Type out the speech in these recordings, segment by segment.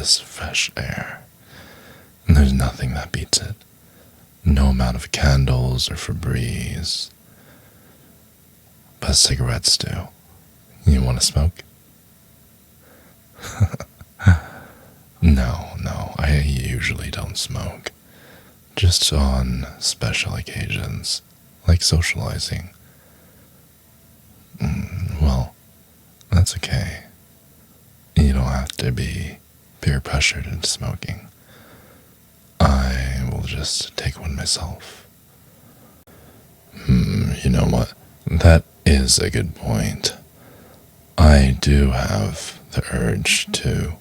this fresh air. And there's nothing that beats it. No amount of candles or Febreze. But cigarettes do. You want to smoke? No, I usually don't smoke. Just on special occasions, like socializing. Well, that's okay. You don't have to be peer pressured into smoking. I will just take one myself. You know what? That is a good point. I do have the urge to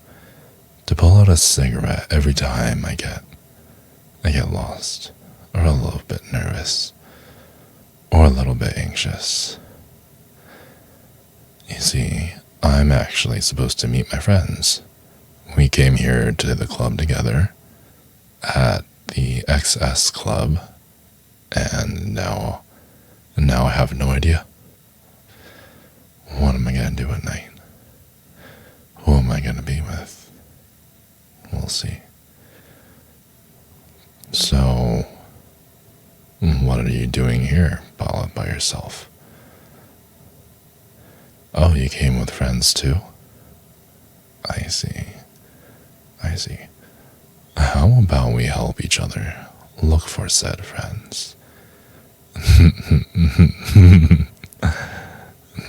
pull out a cigarette every time I get lost, or a little bit nervous, or a little bit anxious. You see, I'm actually supposed to meet my friends. We came here to the club together at the XS Club, and now I have no idea. What am I gonna do at night? Who am I gonna be with? We'll see. So, what are you doing here, Paula, by yourself? Oh, you came with friends too? I see. How about we help each other look for said friends?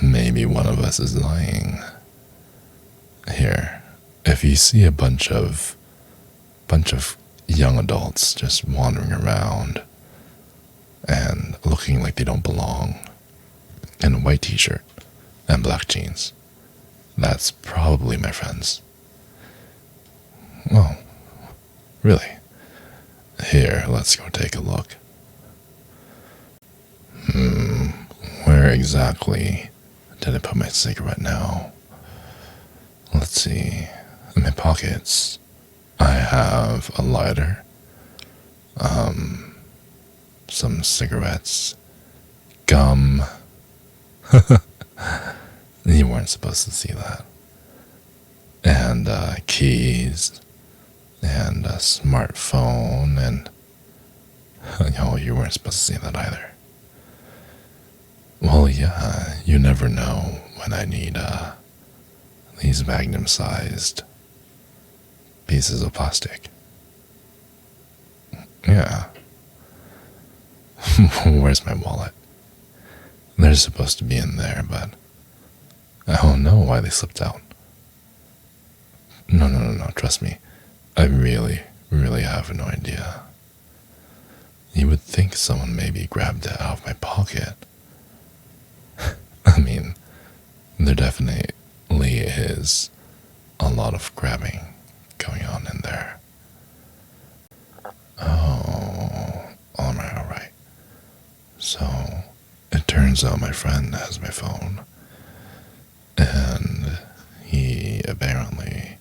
Maybe one of us is lying. Here, if you see a bunch of young adults just wandering around and looking like they don't belong in a white t-shirt and black jeans, that's probably my friends. Oh, really? Here, let's go take a look. Where exactly did I put my cigarette now? Let's see. In my pockets, I have a lighter, some cigarettes, gum. You weren't supposed to see that. And keys, and a smartphone, and oh, you weren't supposed to see that either. Well, yeah, you never know when I need these magnum-sized pieces of plastic. Yeah. Where's my wallet? They're supposed to be in there, but I don't know why they slipped out. No, trust me. I really have no idea. You would think someone maybe grabbed it out of my pocket. I mean, there definitely is a lot of grabbing going on in there. Oh, alright. So, it turns out my friend has my phone, and he apparently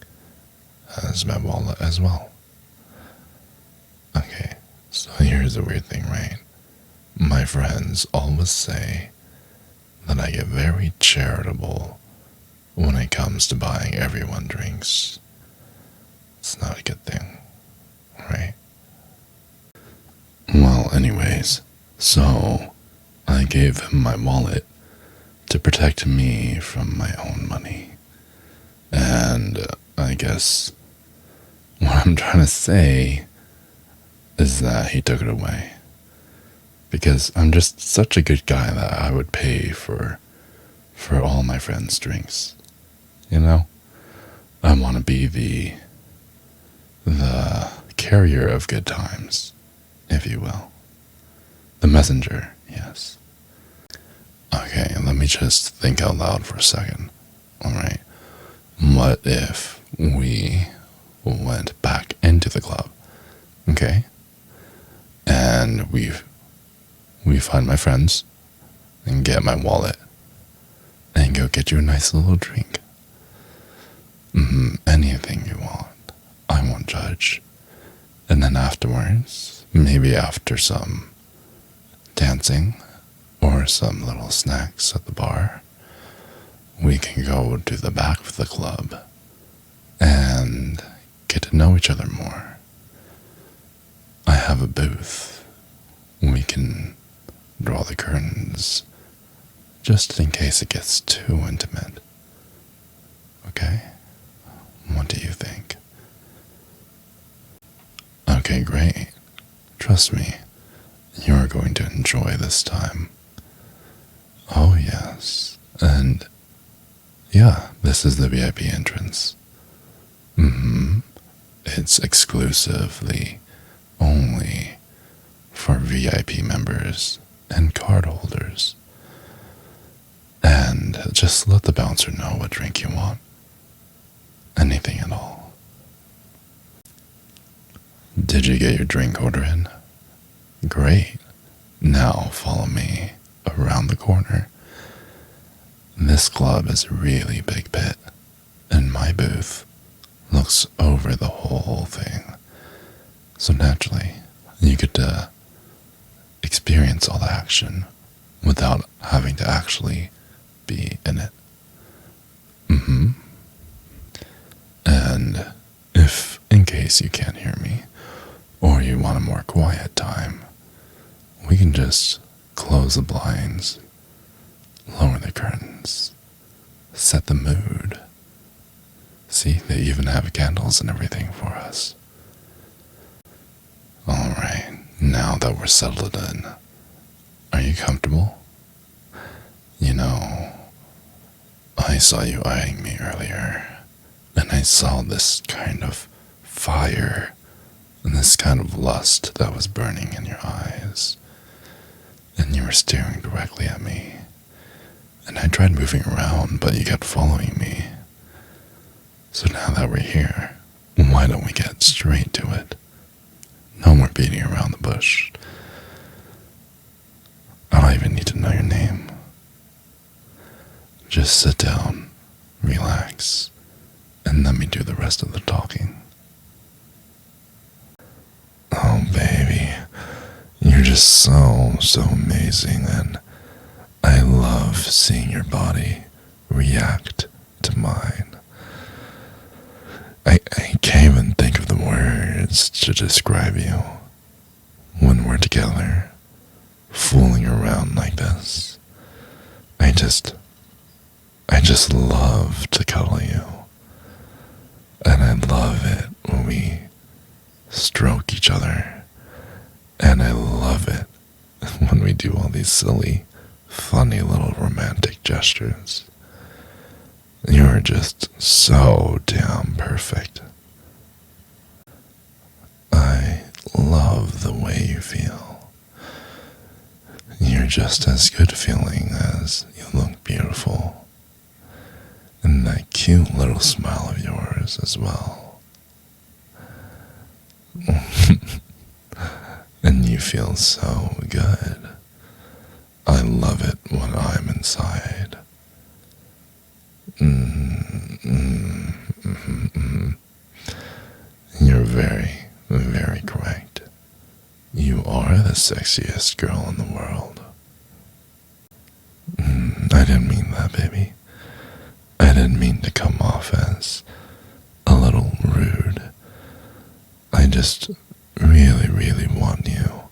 has my wallet as well. Okay, so here's the weird thing, right? My friends always say that I get very charitable when it comes to buying everyone drinks. It's not a good thing, right? Well, anyways, so I gave him my wallet to protect me from my own money. And I guess what I'm trying to say is that he took it away. Because I'm just such a good guy that I would pay for all my friends' drinks. You know? I want to be the carrier of good times, if you will. The messenger, yes. Okay, let me just think out loud for a second. Alright. What if we went back into the club? Okay? And we find my friends and get my wallet and go get you a nice little drink. Anything you want. I won't judge. And then afterwards, maybe after some dancing or some little snacks at the bar, we can go to the back of the club and to know each other more, I have a booth. We can draw the curtains just in case it gets too intimate. Okay? What do you think? Okay, great. Trust me, you're going to enjoy this time. Oh, yes. And yeah, this is the VIP entrance. It's exclusively only for VIP members and card holders. And just let the bouncer know what drink you want. Anything at all. Did you get your drink order in? Great. Now follow me around the corner. This club is a really big pit, and my booth looks over the whole thing. So naturally, you get to experience all the action without having to actually be in it. And if, in case you can't hear me, or you want a more quiet time, we can just close the blinds, lower the curtains, set the mood. See, they even have candles and everything for us. Alright, now that we're settled in, are you comfortable? You know, I saw you eyeing me earlier, and I saw this kind of fire and this kind of lust that was burning in your eyes. And you were staring directly at me. And I tried moving around, but you kept following me. So now that we're here, why don't we get straight to it? No more beating around the bush. I don't even need to know your name. Just sit down, relax, and let me do the rest of the talking. Oh, baby, you're just so amazing, and I love seeing your body react to mine. I can't even think of the words to describe you when we're together, fooling around like this. I just love to cuddle you, and I love it when we stroke each other, and I love it when we do all these silly, funny little romantic gestures. You're just so damn perfect. I love the way you feel. You're just as good feeling as you look beautiful. And that cute little smile of yours as well. And you feel so good. I love it when I'm inside. You're very, very correct. You are the sexiest girl in the world. I didn't mean that, baby. I didn't mean to come off as a little rude. I just really want you.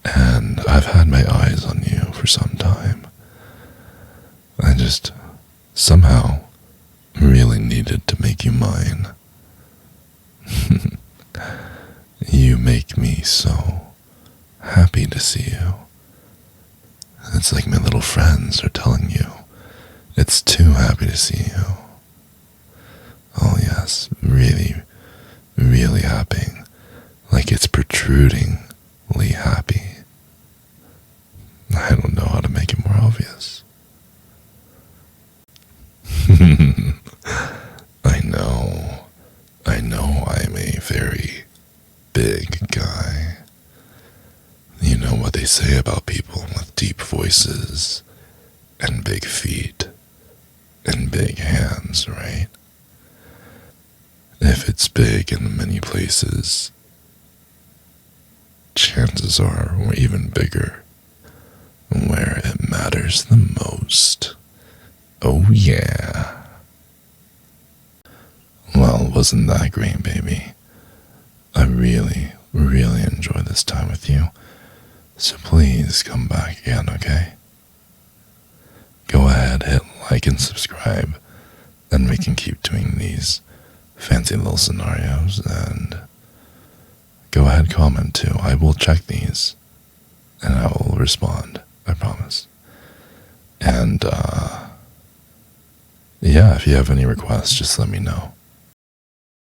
And I've had my eyes on you for some time. I just somehow really needed to make you mine. You make me so happy to see you. It's like my little friends are telling you. It's too happy to see you. Oh yes, really happy. Like it's protrudingly happy. I don't know how to make it more obvious. I know I'm a very big guy. You know what they say about people with deep voices and big feet and big hands, right? If it's big in many places, chances are we're even bigger where it matters the most. Oh yeah. Well, it wasn't that great, baby. I really, really enjoyed this time with you. So please come back again, okay? Go ahead, hit like and subscribe, and we can keep doing these fancy little scenarios. And go ahead, comment too. I will check these, and I will respond. I promise. And yeah, if you have any requests, just let me know.